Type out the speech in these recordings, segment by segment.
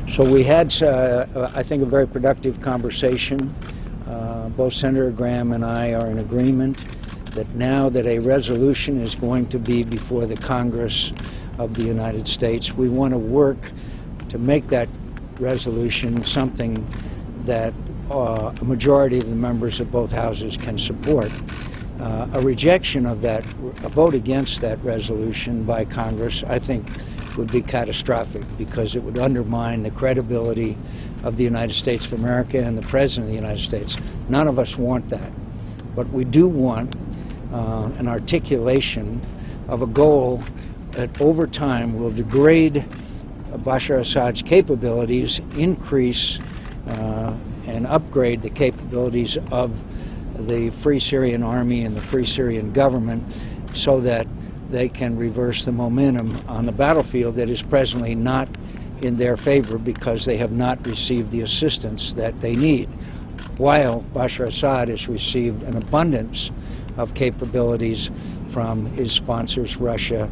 So we had, I think, a very productive conversation. Both Senator Graham and I are in agreement that now that a resolution is going to be before the Congress of the United States, we want to work to make that resolution something that a majority of the members of both houses can support. A rejection of that, a vote against that resolution by Congress, I think, would be catastrophic because it would undermine the credibility of the United States of America and the President of the United States. None of us want that. But we do want an articulation of a goal that over time will degrade Bashar Assad's capabilities, increase and upgrade the capabilities of the Free Syrian Army and the Free Syrian government so that they can reverse the momentum on the battlefield that is presently not in their favor because they have not received the assistance that they need, while Bashar Assad has received an abundance of capabilities from his sponsors, Russia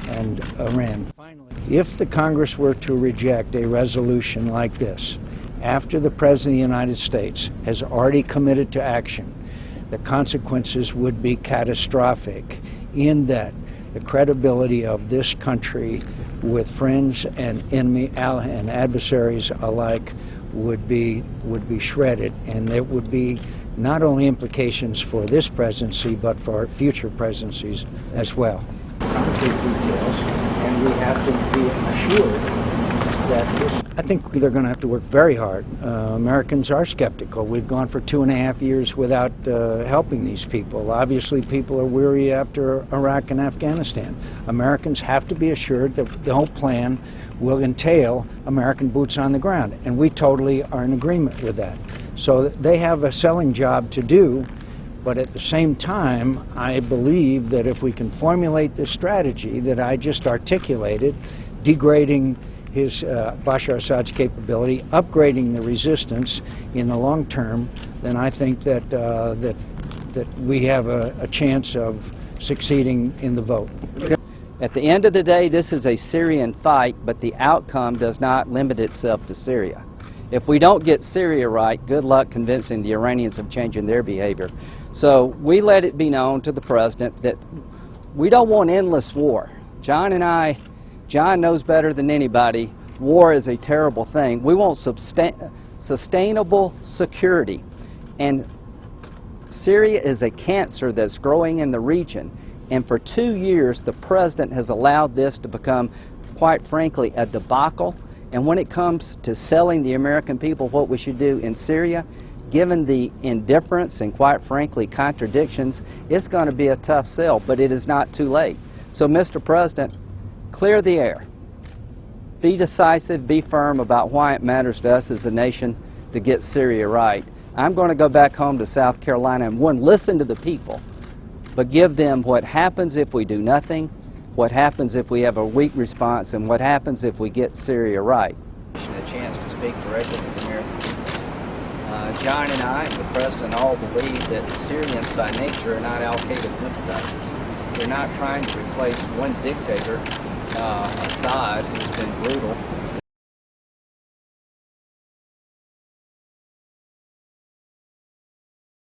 and Iran. Finally, if the Congress were to reject a resolution like this, after the President of the United States has already committed to action, the consequences would be catastrophic in that the credibility of this country with friends and enemy and adversaries alike would be shredded, and there would be not only implications for this presidency but for future presidencies as well. Complicated details, and we have to be assured that this. I think they're going to have to work very hard. Americans are skeptical. We've gone for 2.5 years without helping these people. Obviously, people are weary after Iraq and Afghanistan. Americans have to be assured that the whole plan will entail American boots on the ground, and we totally are in agreement with that. So they have a selling job to do, but at the same time, I believe that if we can formulate this strategy that I just articulated, degrading his Bashar Assad's capability, upgrading the resistance in the long term, then I think that that we have a chance of succeeding in the vote. At the end of the day, this is a Syrian fight, but the outcome does not limit itself to Syria. If we don't get Syria right, good luck convincing the Iranians of changing their behavior. So we let it be known to the President that we don't want endless war. John knows better than anybody, war is a terrible thing. We want sustainable security. And Syria is a cancer that's growing in the region. And for 2 years, the President has allowed this to become, quite frankly, a debacle. And when it comes to selling the American people what we should do in Syria, given the indifference and, quite frankly, contradictions, it's going to be a tough sell, but it is not too late. So, Mr. President, clear the air. Be decisive, be firm about why it matters to us as a nation to get Syria right. I'm going to go back home to South Carolina and, one, listen to the people, but give them what happens if we do nothing, what happens if we have a weak response, and what happens if we get Syria right. A chance to speak directly to the American people. John and I and the President all believe that the Syrians by nature are not al-Qaeda sympathizers. They're not trying to replace one dictator, Assad, who's been